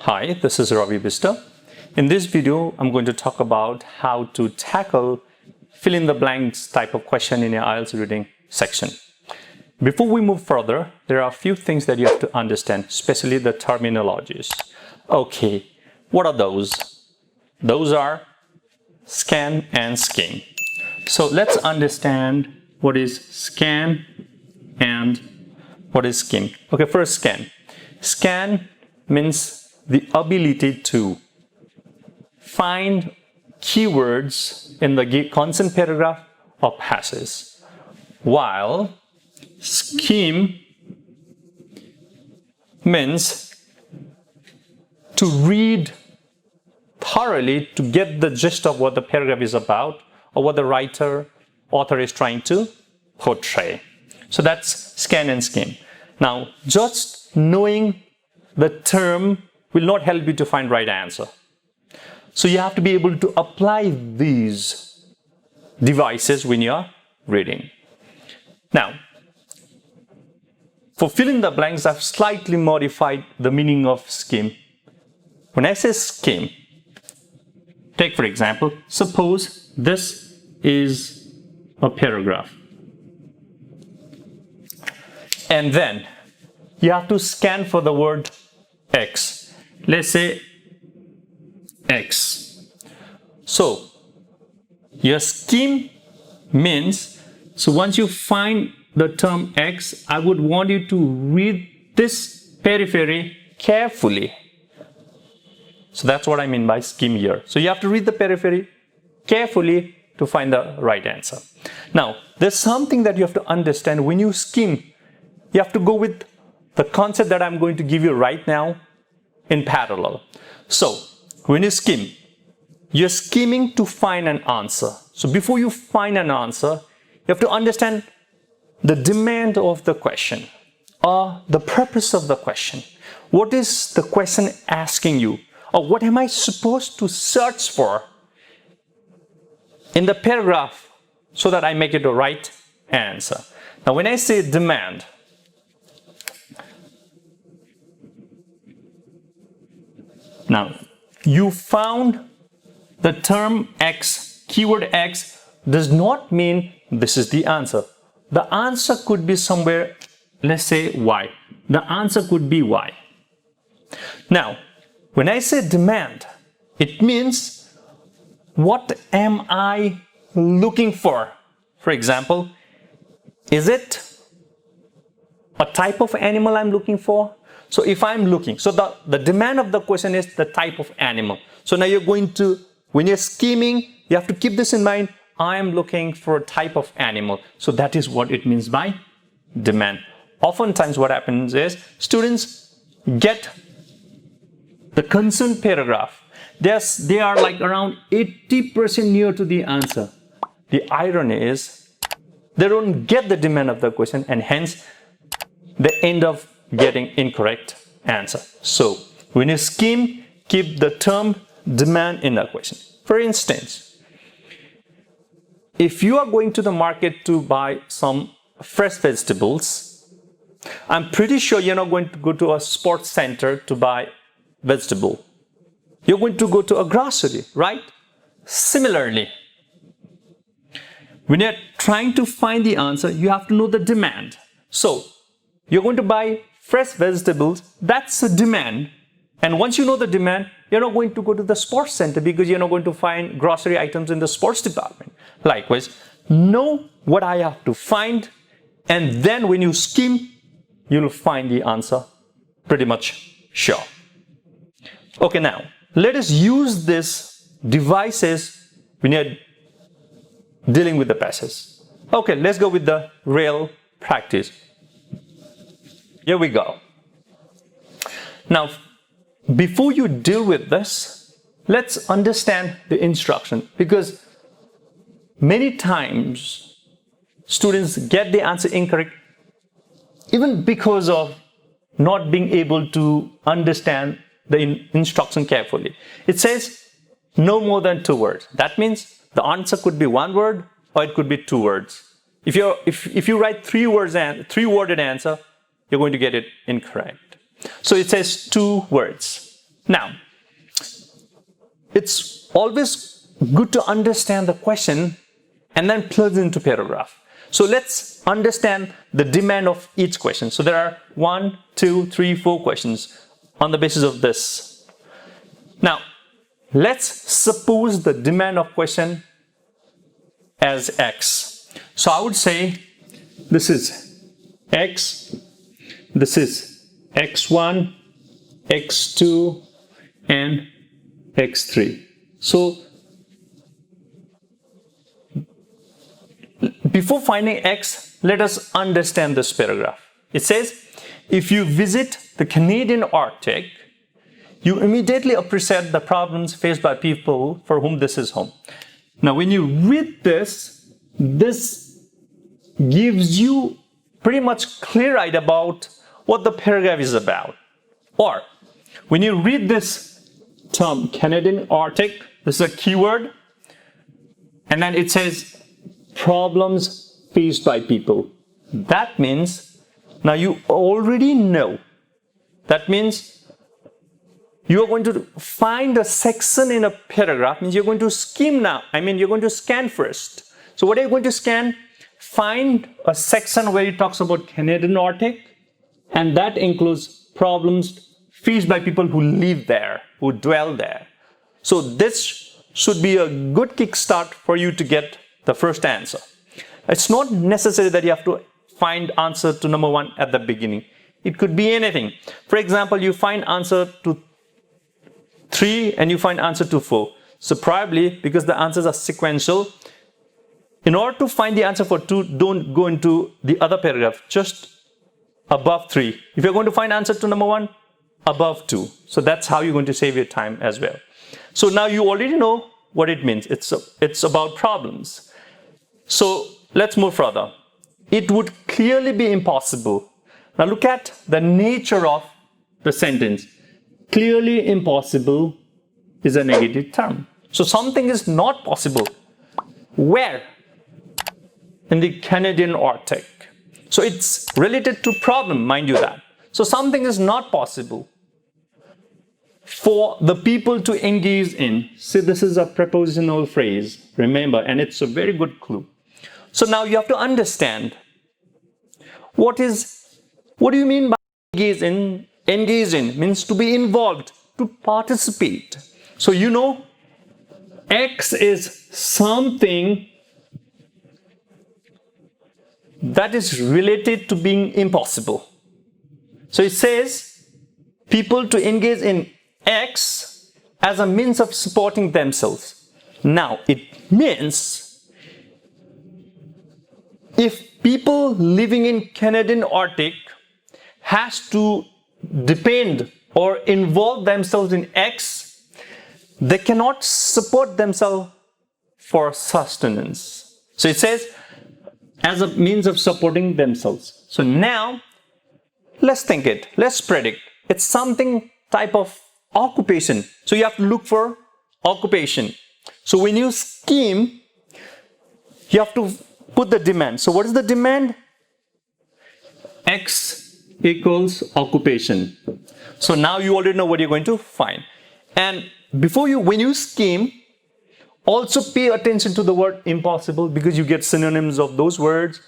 Hi, this is Ravi Bista. In this video, I'm going to talk about how to tackle fill in the blanks type of question in your IELTS reading section. Before we move further, there are a few things that you have to understand, especially the terminologies. Okay, what are those? Those are scan and skim. So let's understand what is scan and what is skim. Okay, first scan. Scan means the ability to find keywords in the constant paragraph or passage, while skim means to read thoroughly to get the gist of what the paragraph is about or what the author is trying to portray. So that's scan and skim. Now, just knowing the term will not help you to find right answer. So you have to be able to apply these devices when you're reading. Now, for filling the blanks, I've slightly modified the meaning of skim. When I say skim, take for example, suppose this is a paragraph. And then you have to scan for the word X. Let's say X. So your skim means, so once you find the term X, I would want you to read this periphery carefully. So that's what I mean by skim here. So you have to read the periphery carefully to find the right answer. Now, there's something that you have to understand. When you skim, you have to go with the concept that I'm going to give you right now in parallel. So when you skim, you're skimming to find an answer. So before you find an answer, you have to understand the demand of the question or the purpose of the question. What is the question asking you? Or what am I supposed to search for in the paragraph so that I make it the right answer? Now, when I say demand, now, you found the term X, keyword X does not mean this is the answer. The answer could be somewhere, let's say Y. The answer could be Y. Now, when I say demand, it means what am I looking for? For example, is it a type of animal I'm looking for? So if I'm looking, so the demand of the question is the type of animal. So now you're going to, when you're skimming, you have to keep this in mind. I am looking for a type of animal. So that is what it means by demand. Oftentimes what happens is students get the concerned paragraph. They are like around 80% near to the answer. The irony is they don't get the demand of the question and hence they end up getting incorrect answer. So when you skim, keep the term demand in the question. For instance, if you are going to the market to buy some fresh vegetables, I'm pretty sure you're not going to go to a sports center to buy vegetable. You're going to go to a grocery, right? Similarly, when you're trying to find the answer, you have to know the demand. So you're going to buy fresh vegetables, that's a demand. And once you know the demand, you're not going to go to the sports center because you're not going to find grocery items in the sports department. Likewise, know what I have to find, and then when you skim, you'll find the answer pretty much sure. Okay, now let us use these devices when you're dealing with the passage. Okay, let's go with the real practice. Here we go. Now, before you deal with this, let's understand the instruction, because many times students get the answer incorrect even because of not being able to understand the instruction carefully. It says no more than 2 words. That means the answer could be 1 word or it could be 2 words. If you write 3-worded answer, you're going to get it incorrect. So it says 2 words. Now, it's always good to understand the question and then plug it into paragraph. So let's understand the demand of each question. So there are 1, 2, 3, 4 questions on the basis of this. Now, let's suppose the demand of question as X. So I would say this is X, this is X1, X2, and X3. So before finding X, let us understand this paragraph. It says, if you visit the Canadian Arctic, you immediately appreciate the problems faced by people for whom this is home. Now, when you read this, this gives you pretty much clear idea about what the paragraph is about. Or, when you read this term, Canadian Arctic, this is a keyword, and then it says, problems faced by people. That means, now you already know, that means you are going to find a section in a paragraph, means you're going to skim now. You're going to scan first. So what are you going to scan? Find a section where it talks about Canadian Arctic, and that includes problems faced by people who live there, who dwell there. So this should be a good kickstart for you to get the first answer. It's not necessary that you have to find answer to number 1 at the beginning. It could be anything. For example, you find answer to 3 and you find answer to 4. So probably because the answers are sequential, in order to find the answer for 2, don't go into the other paragraph, just above 3. If you're going to find answer to number 1, above 2. So that's how you're going to save your time as well. So now you already know what it means. It's about problems. So let's move further. It would clearly be impossible. Now look at the nature of the sentence. Clearly impossible is a negative term. So something is not possible. Where? In the Canadian Arctic. So it's related to problem, mind you that. So something is not possible for the people to engage in. See, this is a prepositional phrase, remember, and it's a very good clue. So now you have to understand what do you mean by engage in? Engage in means to be involved, to participate. So you know, X is something that is related to being impossible. So it says people to engage in X as a means of supporting themselves. Now it means if people living in Canadian Arctic has to depend or involve themselves in X, they cannot support themselves for sustenance. So it says as a means of supporting themselves. So now let's think it, let's predict. It's something type of occupation. So you have to look for occupation. So when you scheme, you have to put the demand. So what is the demand? X equals occupation. So now you already know what you're going to find. And when you scheme, also pay attention to the word impossible, because you get synonyms of those words.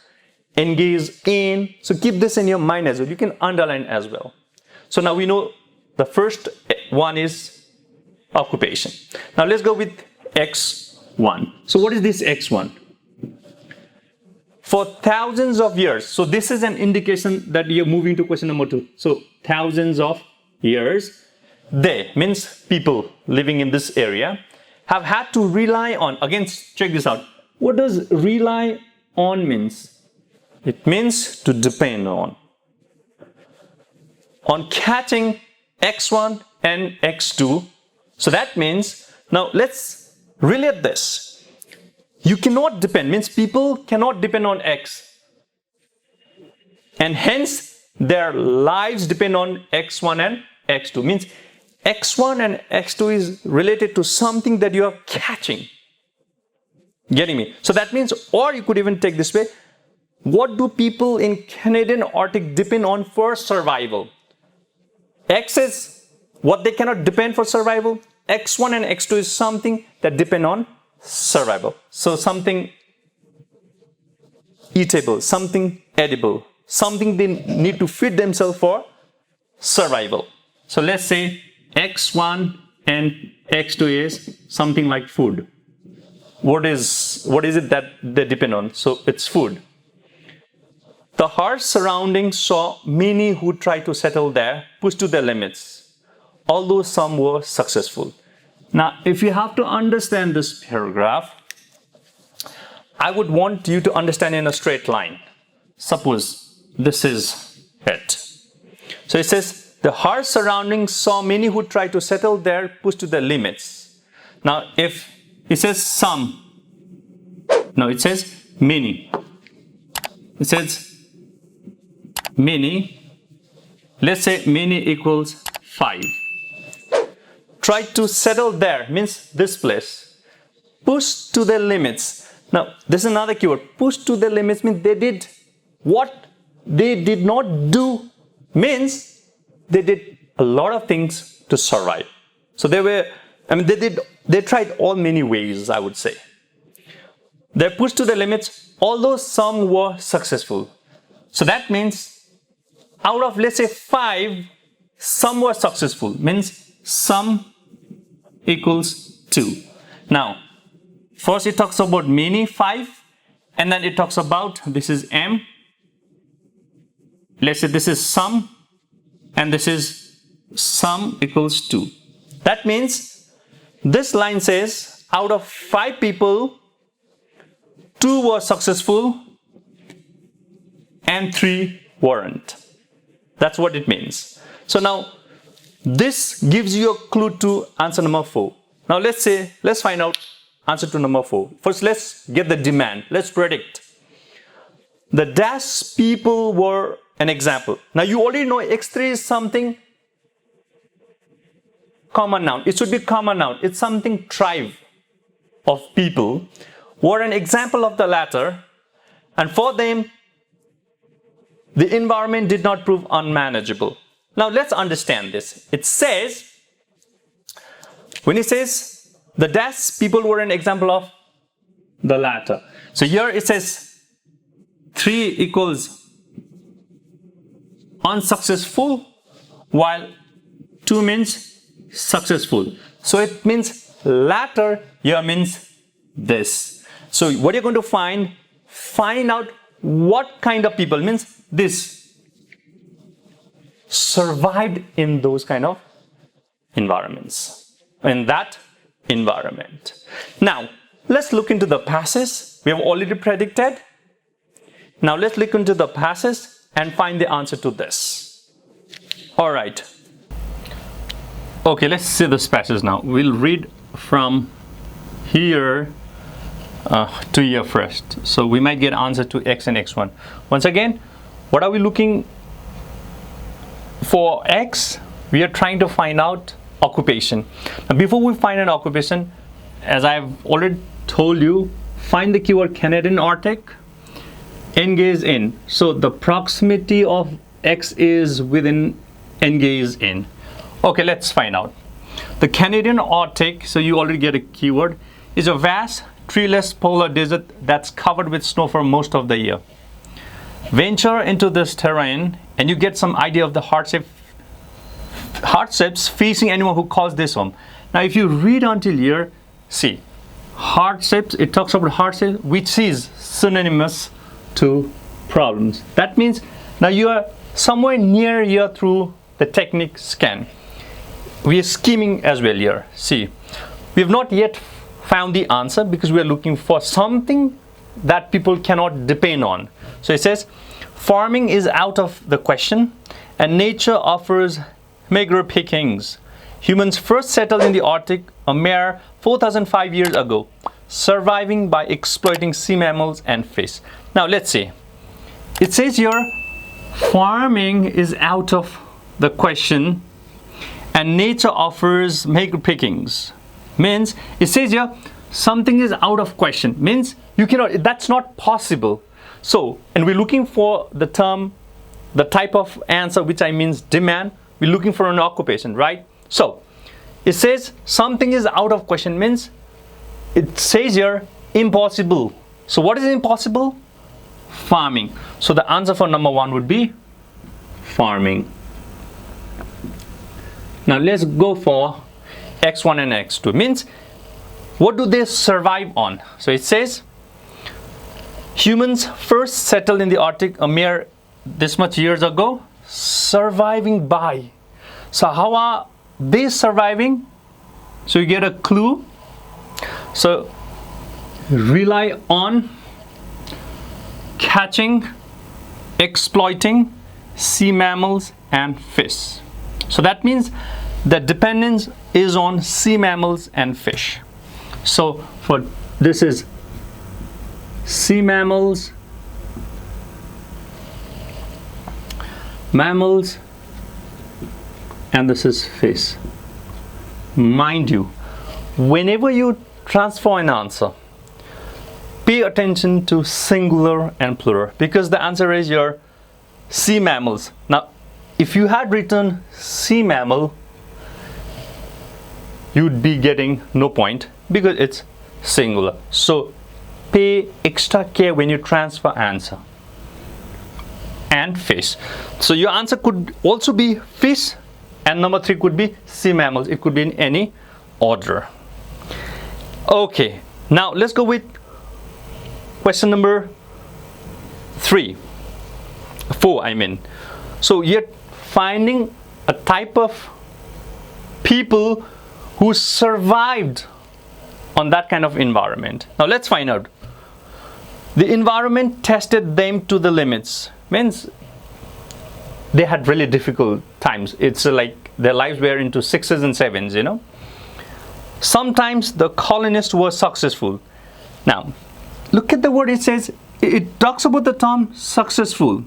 Engage in. So keep this in your mind as well. You can underline as well. So now we know the first one is occupation. Now let's go with X1. So what is this X1? For thousands of years. So this is an indication that you're moving to question number 2. So thousands of years. They means people living in this area have had to rely on, again check this out, what does rely on means? It means to depend on catching X1 and X2. So that means, now let's relate this. You cannot depend, means people cannot depend on X, and hence their lives depend on X1 and X2, means X1 and X2 is related to something that you are catching. Getting me? So that means, or you could even take this way, what do people in Canadian Arctic depend on for survival? X is what they cannot depend for survival. X1 and X2 is something that depend on survival. So something eatable, something edible, something they need to feed themselves for survival. So let's say X1 and X2 is something like food. What is it that they depend on? So it's food. The harsh surroundings saw many who tried to settle there pushed to their limits, although some were successful. Now, if you have to understand this paragraph, I would want you to understand in a straight line. Suppose this is it. So it says, the harsh surroundings saw many who tried to settle there pushed to their limits. Now, if it says some, no, it says many. It says many. Let's say many equals 5. Try to settle there means this place. Push to the limits. Now, this is another keyword. Push to the limits means they did what they did not do, means they did a lot of things to survive. So they tried all many ways, I would say. They pushed to the limits, although some were successful. So that means out of, let's say, 5, some were successful, means some equals 2. Now, first it talks about many, 5, and then it talks about, this is M. Let's say this is some, and this is some equals 2. That means this line says out of 5 people, 2 were successful and 3 weren't. That's what it means. So now this gives you a clue to answer number 4. Now let's find out answer to number 4. First, let's get the demand. Let's predict. The dash people were an example. Now you already know X3 is something common noun. It should be common noun. It's something tribe of people were an example of the latter, and for them the environment did not prove unmanageable. Now let's understand this. It says, when it says the dash people were an example of the latter. So here it says 3 equals unsuccessful, while 2 means successful. So it means latter here means this. So what you're going to find out what kind of people, means this survived in those kind of environments, in that environment. Now let's look into the passage. We have already predicted. Now let's look into the passage and find the answer to this. All right. Okay, let's see this passage now. We'll read from here to here first. So we might get answer to X and X1. Once again, what are we looking for? X, we are trying to find out occupation. Now before we find an occupation, as I've already told you, find the keyword Canadian Arctic, engage in. So the proximity of X is within engage in. Okay, let's find out. The Canadian Arctic, so you already get a keyword, is a vast treeless polar desert that's covered with snow for most of the year. Venture into this terrain and you get some idea of the hardships facing anyone who calls this home. Now if you read until here, see, hardships, it talks about hardships, which is synonymous to problems. That means now you are somewhere near here through the technique scan. We are skimming as well here. See, we have not yet found the answer because we are looking for something that people cannot depend on. So it says farming is out of the question and nature offers meager pickings. Humans first settled in the Arctic a mere 4,005 years ago, surviving by exploiting sea mammals and fish. Now let's see. It says here farming is out of the question and nature offers meager pickings. Means it says here something is out of question, means you cannot, that's not possible. So, and we're looking for the term, the type of answer which I means demand. We're looking for an occupation, right? So it says something is out of question, means it says here impossible. So what is impossible? Farming. So the answer for number 1 would be farming. Now let's go for X1 and X2. Means what do they survive on? So it says humans first settled in the Arctic a mere this much years ago. Surviving by. So how are they surviving? So you get a clue. So rely on catching, exploiting sea mammals and fish. So that means the dependence is on sea mammals and fish. So for this is sea mammals, mammals, and this is fish. Mind you, whenever you transfer an answer, pay attention to singular and plural, because the answer is your sea mammals. Now if you had written sea mammal, you'd be getting no point because it's singular. So pay extra care when you transfer answer. And fish. So your answer could also be fish, and number 3 could be sea mammals. It could be in any order. Okay, now let's go with question number 4 I mean. So you're finding a type of people who survived on that kind of environment. Now let's find out. The environment tested them to the limits. Means they had really difficult times. It's like their lives were into 6s and 7s, you know. Sometimes the colonists were successful. Now look at the word. It says, it talks about the term successful.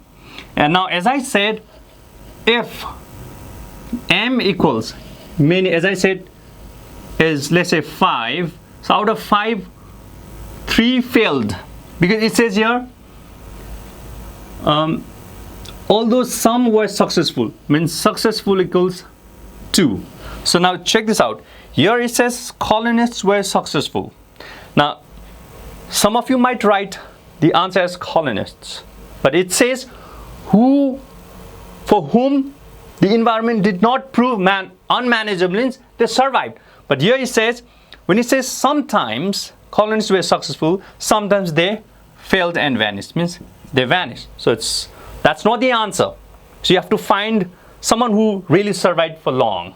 And now as I said, if M equals many, as I said, is let's say 5, so out of 5, 3 failed, because it says here although some were successful, means successful equals 2. So now check this out. Here it says colonists were successful. Now some of you might write the answer as colonists, but it says for whom the environment did not prove unmanageable, means they survived. But here it says, when it says sometimes colonists were successful, sometimes they failed and vanished, means they vanished. So that's not the answer. So you have to find someone who really survived for long.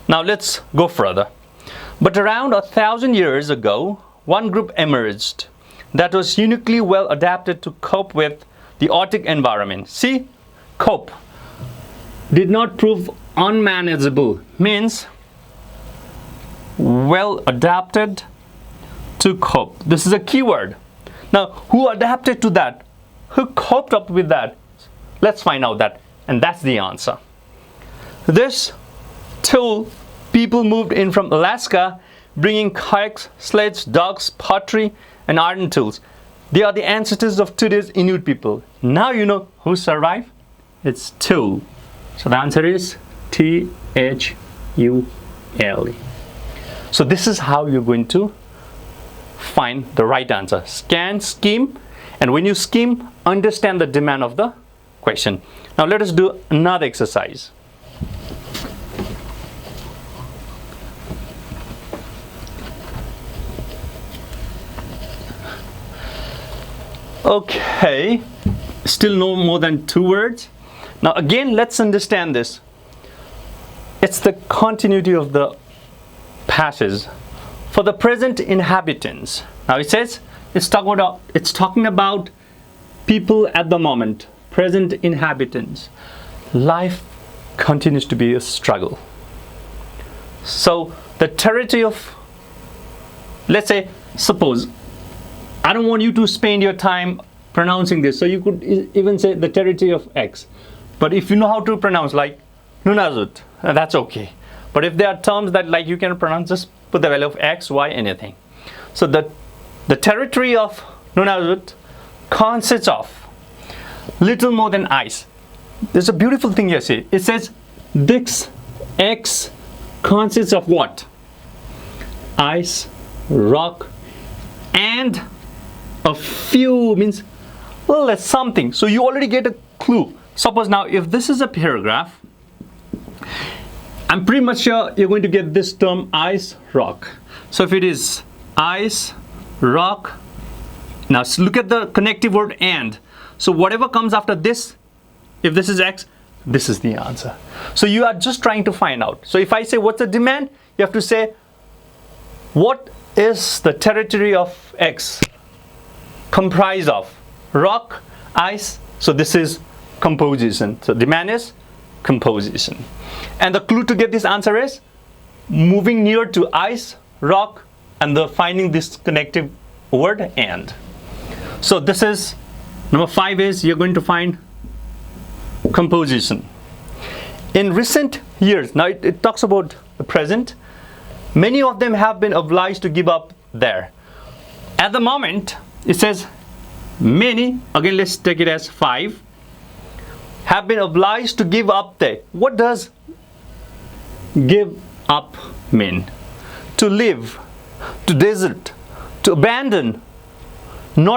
Now let's go further. But around 1,000 years ago, one group emerged that was uniquely well adapted to cope with the Arctic environment. See, cope. Did not prove unmanageable, means well adapted to cope. This is a keyword. Now who adapted to that? Who coped up with that? Let's find out that, and that's the answer. This tool, people moved in from Alaska, bringing kayaks, sleds, dogs, pottery, and iron tools. They are the ancestors of today's Inuit people. Now you know who survived. It's tool. So the answer is Thule. So this is how you're going to find the right answer. Scan, skim, and when you skim, understand the demand of the question. Now let us do another exercise. Okay, still no more than 2 words. Now again, let's understand this. It's the continuity of the passage. For the present inhabitants. Now it says, it's talking about people at the moment. Present inhabitants. Life continues to be a struggle. So the territory of, let's say, suppose, I don't want you to spend your time pronouncing this, so you could even say the territory of X. But if you know how to pronounce, like Nunavut, that's okay. But if there are terms that like you can pronounce, just put the value of X, Y, anything. So the territory of Nunavut consists of little more than ice. There's a beautiful thing here. See, it says this X consists of what? Ice, rock, and a few, means well, that's something. So you already get a clue. Suppose now if this is a paragraph, I'm pretty much sure you're going to get this term ice, rock. So if it is ice, rock, now look at the connective word and. So whatever comes after this, if this is X, this is the answer. So you are just trying to find out. So if I say what's the demand, you have to say what is the territory of X comprised of? Rock, ice, so this is composition. So demand is composition. And the clue to get this answer is moving near to ice, rock, and finding this connective word and. So this is number 5 is you're going to find composition. In recent years, now it talks about the present, many of them have been obliged to give up there. At the moment, it says many, again let's take it as 5, have been obliged to give up there. What does give up mean? To leave, to desert, to abandon, no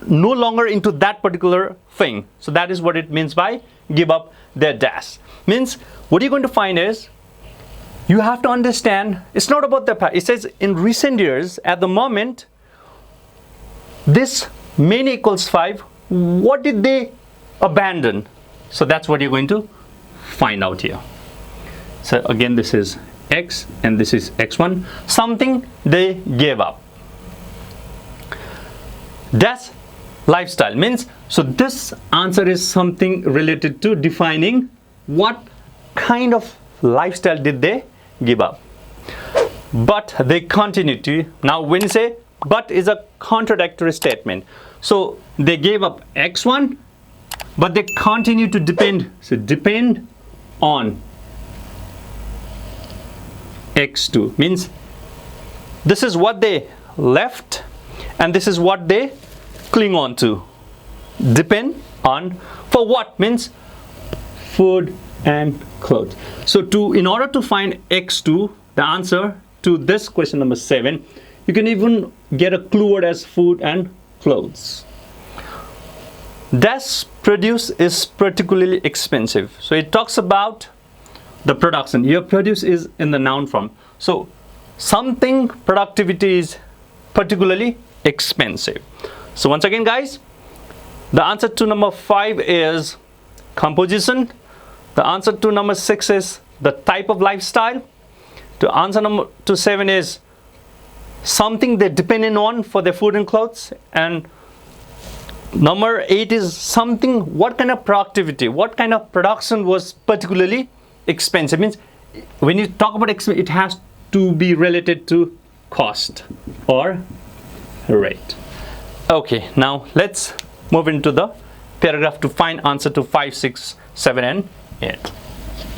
longer into that particular thing. So that is what it means by give up their dash. Means what you're going to find is you have to understand it's not about the past. It says in recent years, at the moment, this many equals 5. What did they abandon? So that's what you're going to find out here. So again, this is X and this is X1. Something they gave up. That's lifestyle. Means, so this answer is something related to defining what kind of lifestyle did they give up. But they continue to. Now when you say but is a contradictory statement. So they gave up X1, but they continue to depend. So depend on X2. Means this is what they left and this is what they cling on to. Depend on for what? Means food and clothes. So in order to find X2, the answer to this question number 7, you can even get a clue word as food and clothes. This produce is particularly expensive. So it talks about the production. Your produce is in the noun form. So something productivity is particularly expensive. So once again guys, the answer to number 5 is composition. The answer to number 6 is the type of lifestyle. The answer number to 7 is something they're dependent on for their food and clothes. And number 8 is something, what kind of productivity, what kind of production was particularly expensive. Means when you talk about expense, it has to be related to cost or rate. Okay, now let's move into the paragraph to find answer to 5, 6, 7 and 8.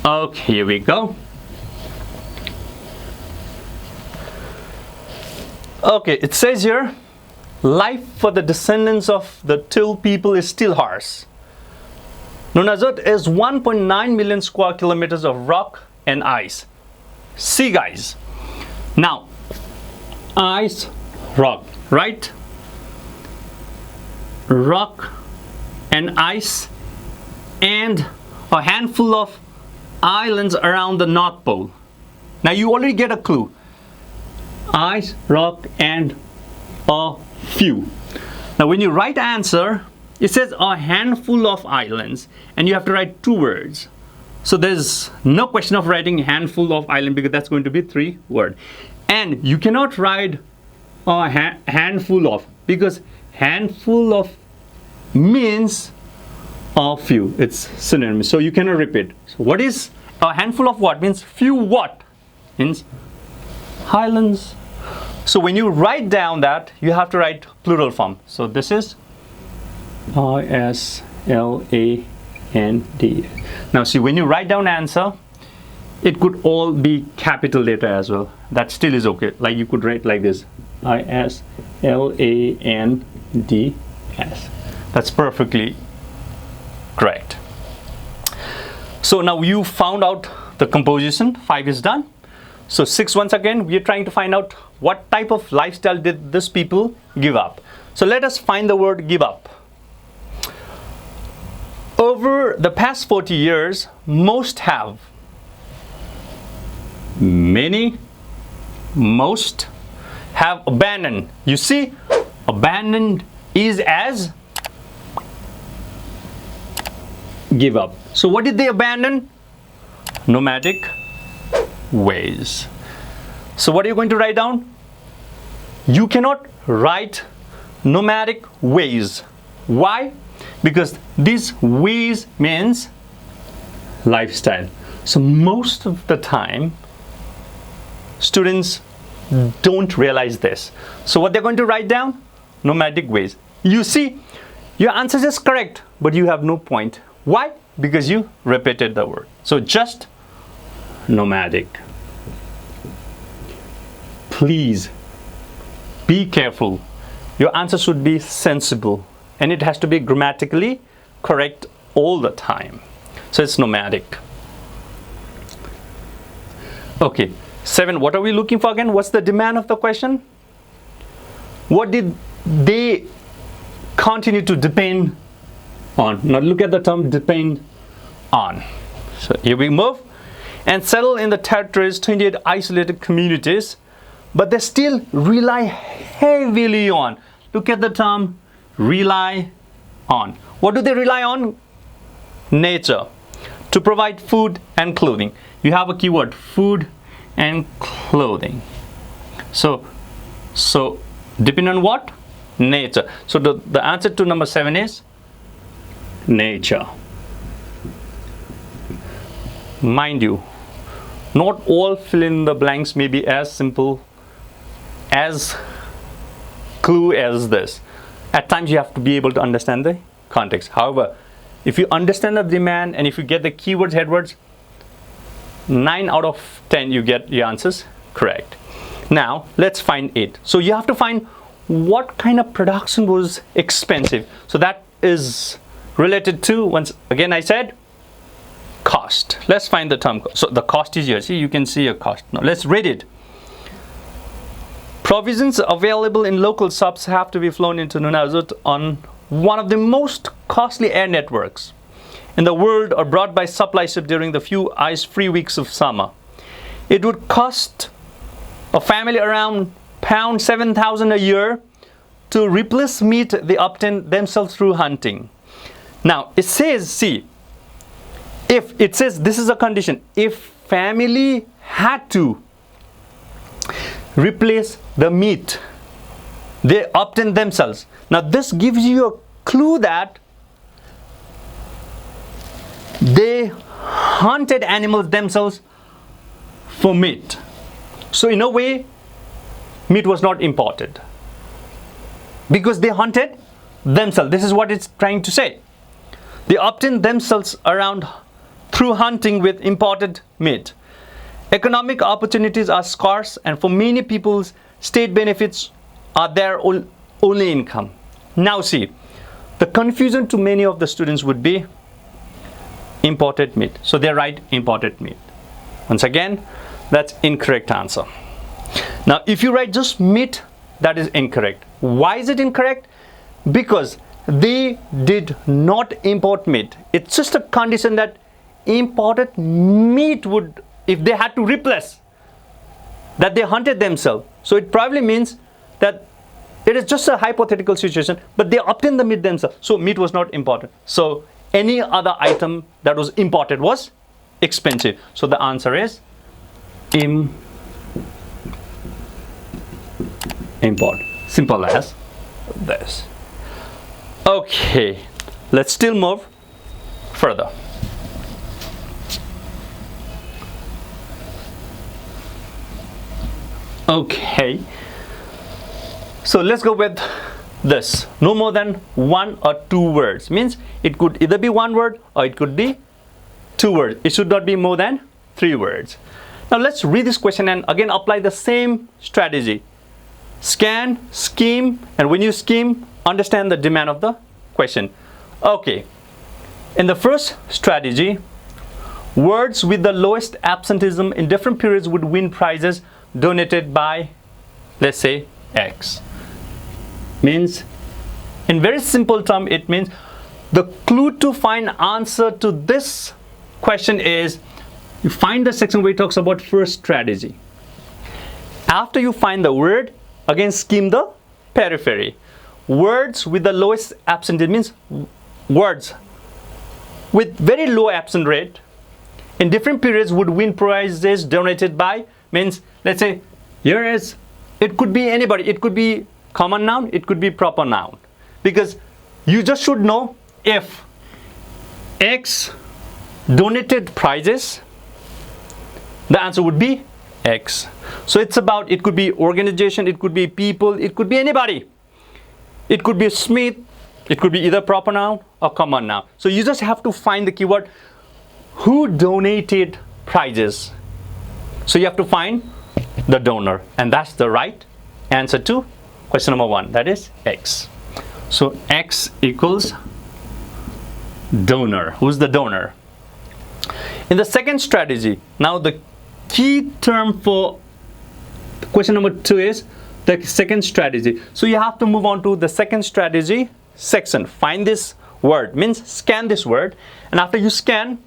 Okay, here we go. Okay, it says here, life for the descendants of the Till people is still harsh. Nunavut is 1.9 million square kilometers of rock and ice. See guys, now ice, rock, right? Rock and ice and a handful of islands around the North Pole. Now you already get a clue. Ice, rock and a few. Now when you write answer, it says a handful of islands and you have to write 2 words. So there's no question of writing handful of island because that's going to be 3 words. And you cannot write a handful of, because handful of means a few. It's synonyms. So you cannot repeat. So what is a handful of what? Means few what? Means islands. So when you write down that, you have to write plural form. So this is ISLAND. Now see, when you write down answer, it could all be capital letter as well. That still is okay. Like you could write like this, ISLANDS. That's perfectly correct. So now you found out the composition. 5 is done. So 6, once again, we are trying to find out what type of lifestyle did these people give up. So let us find the word give up. Over the past 40 years, most have. Many, most have abandoned. You see, abandoned is as give up. So what did they abandon? Nomadic ways. So what are you going to write down? You cannot write nomadic ways. Why? Because these ways means lifestyle. So most of the time, students don't realize this. So what they're going to write down? Nomadic ways. You see, your answer is correct, but you have no point. Why? Because you repeated the word. So just nomadic. Please be careful. Your answer should be sensible and it has to be grammatically correct all the time. So it's nomadic. Okay, 7. What are we looking for again? What's the demand of the question? What did they continue to depend on? Now look at the term depend on. So here we move and settle in the territories, 28 isolated communities, but they still rely heavily on. Look at the term rely on. What do they rely on? Nature, to provide food and clothing. You have a keyword, food and clothing. So depend on what? Nature. So the answer to number 7 is nature. Mind you, not all fill in the blanks may be as simple as clue as this. At times you have to be able to understand the context. However, if you understand the demand and if you get the keywords, headwords, 9 out of 10 you get your answers correct. Now let's find it. So you have to find what kind of production was expensive. So that is related to, once again I said, cost. Let's find the term. So the cost is here. See, you can see a cost. Now let's read it. Provisions available in local shops have to be flown into Nunavut on one of the most costly air networks in the world or brought by supply ship during the few ice-free weeks of summer. It would cost a family around £7,000 a year to replace meat they obtain themselves through hunting. Now it says, see, if it says this is a condition, if family had to replace the meat they obtain themselves. Now this gives you a clue that they hunted animals themselves for meat. So in a way, meat was not imported because they hunted themselves. This is what it's trying to say. They obtained themselves around through hunting with imported meat. Economic opportunities are scarce, and for many people, state benefits are their only income. Now see, the confusion to many of the students would be imported meat. So they write imported meat. Once again, that's incorrect answer. Now if you write just meat, that is incorrect. Why is it incorrect? Because they did not import meat. It's just a condition that imported meat would, if they had to replace, that they hunted themselves. So it probably means that it is just a hypothetical situation, but they obtained the meat themselves. So meat was not imported. So any other item that was imported was expensive. So the answer is import. Simple as this. Okay, let's still move further. Okay, so let's go with this. No more than 1 or 2 words. Means it could either be 1 word or it could be 2 words. It should not be more than 3 words. Now let's read this question and again apply the same strategy. Scan, skim, and when you skim, understand the demand of the question. Okay, in the first strategy, Words with the lowest absenteeism in different periods would win prizes donated by, let's say, X. Means, in very simple term, it means the clue to find answer to this question is you find the section where it talks about first strategy. After you find the word, again skim the periphery. Words with the lowest absent means words with very low absent rate in different periods would win prizes donated by, means let's say here is, it could be anybody, it could be common noun, it could be proper noun, because you just should know if X donated prizes, the answer would be X. So it's about, it could be organization, it could be people, it could be anybody. It could be Smith, it could be either proper noun or common noun. So you just have to find the keyword who donated prizes. So you have to find the donor, and that's the right answer to question number 1, that is X. So X equals donor. Who's the donor? In the second strategy, now the key term for question number 2 is the second strategy. So you have to move on to the second strategy section. Find this word, means scan this word, and after you scan,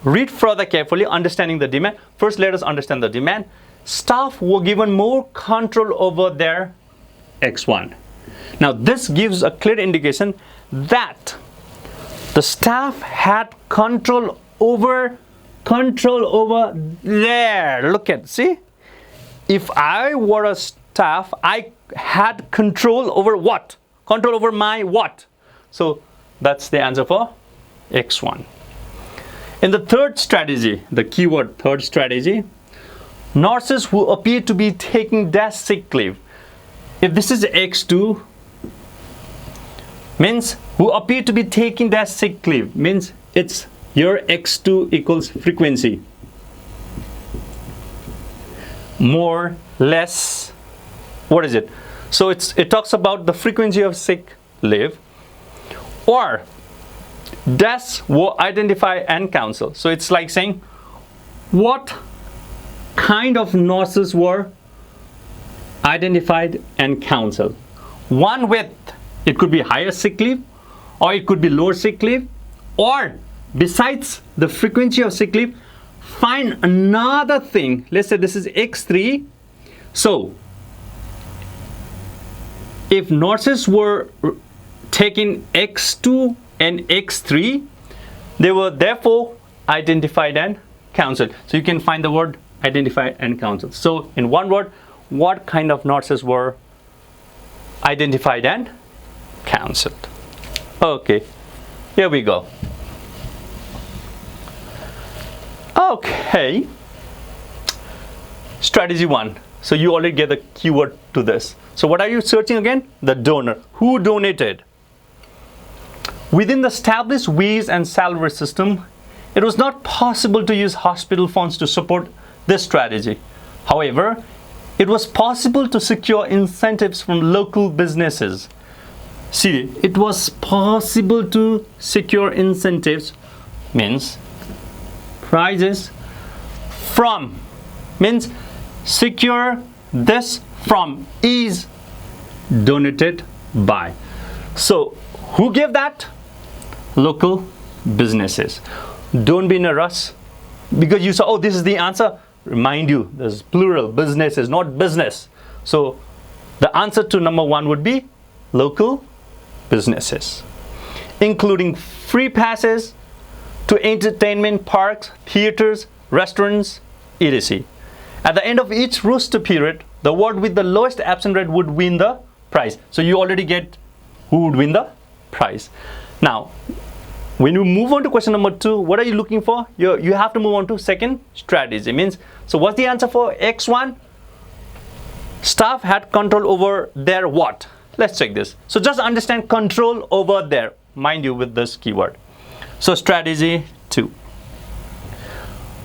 read further carefully, understanding the demand. First, let us understand the demand. Staff were given more control over their X1. Now this gives a clear indication that the staff had control over there. Look at, see, if I were a staff, I had control over what? Control over my what? So that's the answer for X1. In the third strategy, the keyword third strategy, nurses who appear to be taking dash sick leave. If this is X2, means who appear to be taking dash sick leave, means it's your X2 equals frequency. More, less, what is it? So it talks about the frequency of sick leave, or dash were identify and counsel. So it's like saying what kind of nurses were identified and counseled. One with, it could be higher sick leave, or it could be lower sick leave, or besides the frequency of sick leave, find another thing. Let's say this is X3. So if nurses were taking X2 and X3, they were therefore identified and counseled. So you can find the word identified and counseled. So in one word, what kind of nurses were identified and counseled? Okay, here we go. Okay, strategy 1. So you already get the keyword to this. So what are you searching again? The donor. Who donated? Within the established wage and salary system, it was not possible to use hospital funds to support this strategy. However, it was possible to secure incentives from local businesses. See, it was possible to secure incentives, means prizes from, means secure this from is donated by. So who gave that? Local businesses. Don't be in a rush because you saw, oh, this is the answer. Remind you, there's plural, businesses, not business. So the answer to number 1 would be local businesses, including free passes to entertainment parks, theaters, restaurants, etc. At the end of each roster period, the word with the lowest absent rate would win the prize. So you already get who would win the prize. Now, when you move on to question number 2, what are you looking for? You have to move on to second strategy. Means, so what's the answer for X1? Staff had control over their what? Let's check this. So just understand control over their, mind you, with this keyword. So strategy 2.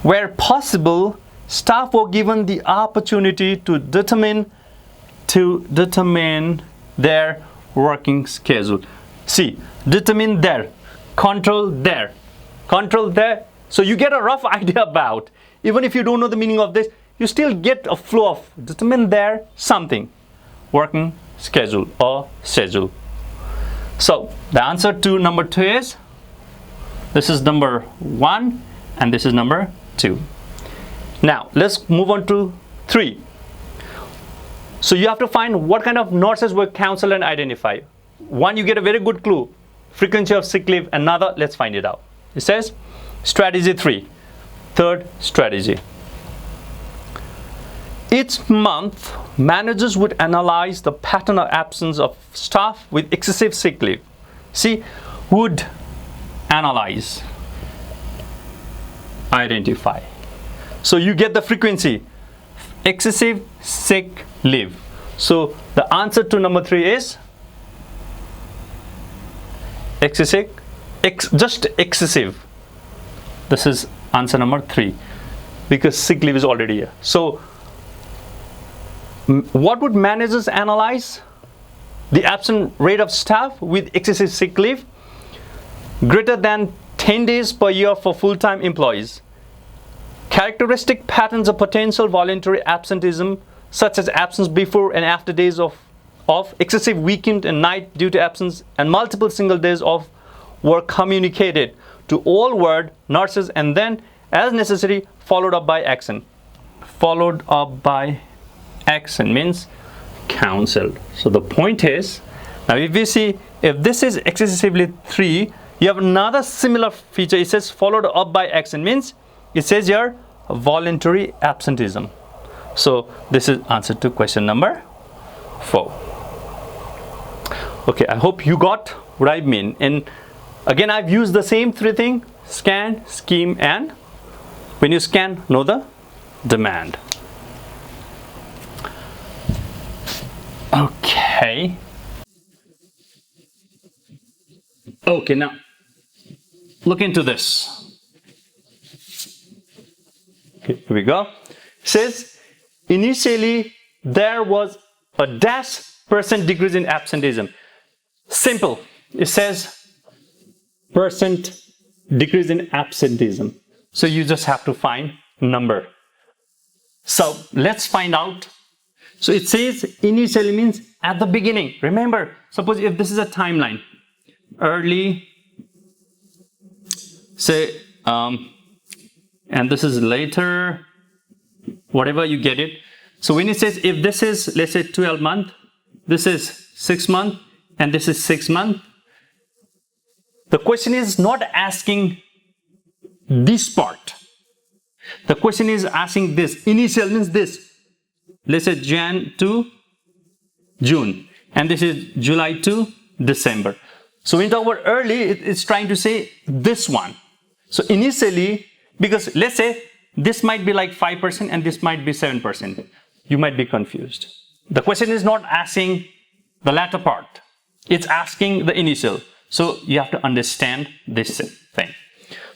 Where possible, staff were given the opportunity to determine their working schedule. See, determine their, control their. So you get a rough idea about, even if you don't know the meaning of this, you still get a flow of determine there something, working schedule or schedule. So the answer to number 2 is, this is number 1 and this is number 2. Now let's move on to 3. So you have to find what kind of nurses were counseled and identify. One, you get a very good clue, frequency of sick leave. Another, let's find it out. It says strategy 3, third strategy. Each month, managers would analyze the pattern of absence of staff with excessive sick leave. See, would analyze, identify. So you get the frequency, excessive sick leave. So the answer to number 3 is excessive, just excessive. This is answer number 3 because sick leave is already here. So what would managers analyze? The absent rate of staff with excessive sick leave greater than 10 days per year for full-time employees. Characteristic patterns of potential voluntary absenteeism, such as absence before and after days of excessive weekend and night due to absence, and multiple single days off, were communicated to all ward nurses and then, as necessary, followed up by action. Followed up by action means counseled. So the point is, now if we see, if this is excessively 3, you have another similar feature. It says followed up by action means it says here voluntary absenteeism. So this is answer to question number 4. Okay, I hope you got what I mean. And again, I've used the same 3 things: scan, scheme, and when you scan, know the demand. Okay. Okay, now look into this. Okay, here we go. It says initially there was a % decrease in absenteeism. Simple. It says % decrease in absenteeism. So you just have to find number. So let's find out. So it says initially means at the beginning. Remember, suppose if this is a timeline, early, say, and this is later, whatever you get it. So when it says if this is, let's say 12 month, this is 6 month, and this is 6 month, the question is not asking this part. The question is asking this. Initial means this. Let's say Jan to June, and this is July to December. So when you talk about early, it's trying to say this one. So initially, because let's say this might be like 5% and this might be 7%. You might be confused. The question is not asking the latter part. It's asking the initial. So you have to understand this thing.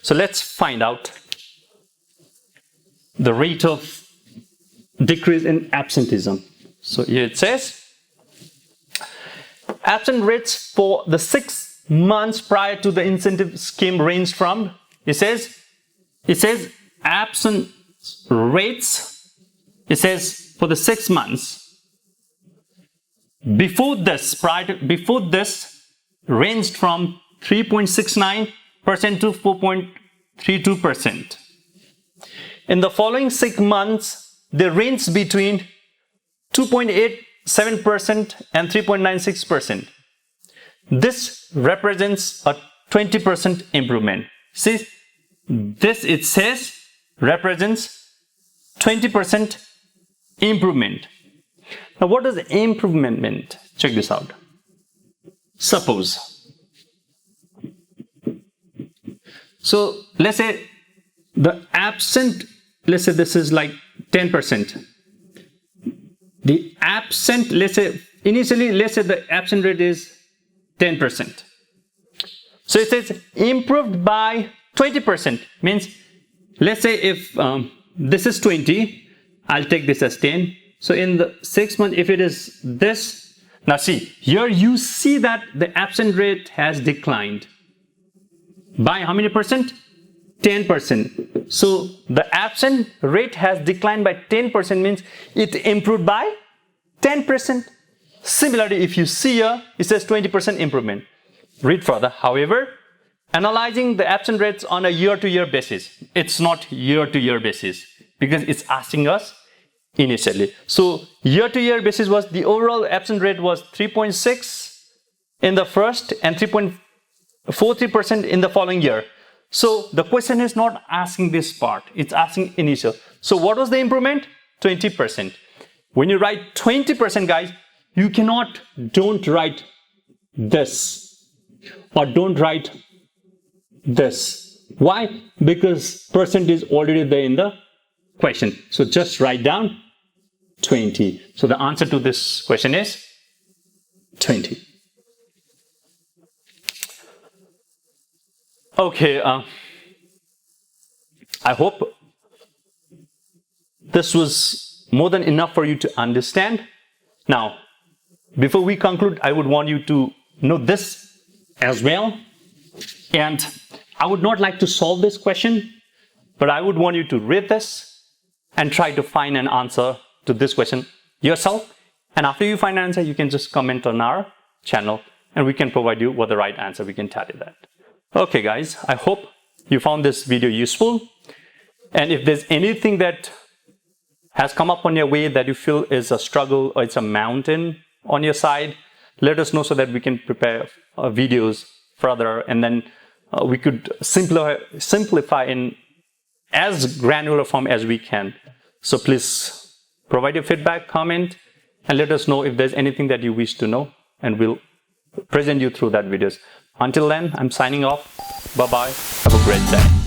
So let's find out the rate of decrease in absenteeism. So here it says absent rates for the 6 months prior to the incentive scheme ranged from, it says absent rates, it says for the 6 months before this, before this ranged from 3.69% to 4.32%. In the following 6 months, they range between 2.87% and 3.96%. This represents a 20% improvement. See, this it says represents 20% improvement. Now, what does improvement mean? Check this out. Suppose, so let's say the absent, let's say this is like 10%. The absent, let's say initially, let's say the absent rate is 10%. So it says improved by 20%. Means, let's say if this is 20, I'll take this as 10. So in the 6 months, if it is this, now see, here you see that the absent rate has declined by how many percent? 10%. So the absent rate has declined by 10% means it improved by 10%. Similarly, if you see here, it says 20% improvement. Read further. However, analyzing the absent rates on a year-to-year basis, it's not year-to-year basis because it's asking us initially. So year-to-year basis was the overall absent rate was 3.6 in the first and 3.43% in the following year. So the question is not asking this part, it's asking initial. So what was the improvement? 20%. When you write 20%, guys, you don't write this or don't write this. Why? Because percent is already there in the question. So just write down 20. So the answer to this question is 20. Okay, I hope this was more than enough for you to understand. Now, before we conclude, I would want you to know this as well. And I would not like to solve this question, but I would want you to read this and try to find an answer to this question yourself. And after you find an answer, you can just comment on our channel and we can provide you with the right answer. We can tell you that. Okay, guys, I hope you found this video useful. And if there's anything that has come up on your way that you feel is a struggle or it's a mountain on your side, let us know so that we can prepare videos further, and then we could simplify in as granular form as we can. So please provide your feedback, comment, and let us know if there's anything that you wish to know, and we'll present you through that videos. Until then, I'm signing off. Bye-bye. Have a great day.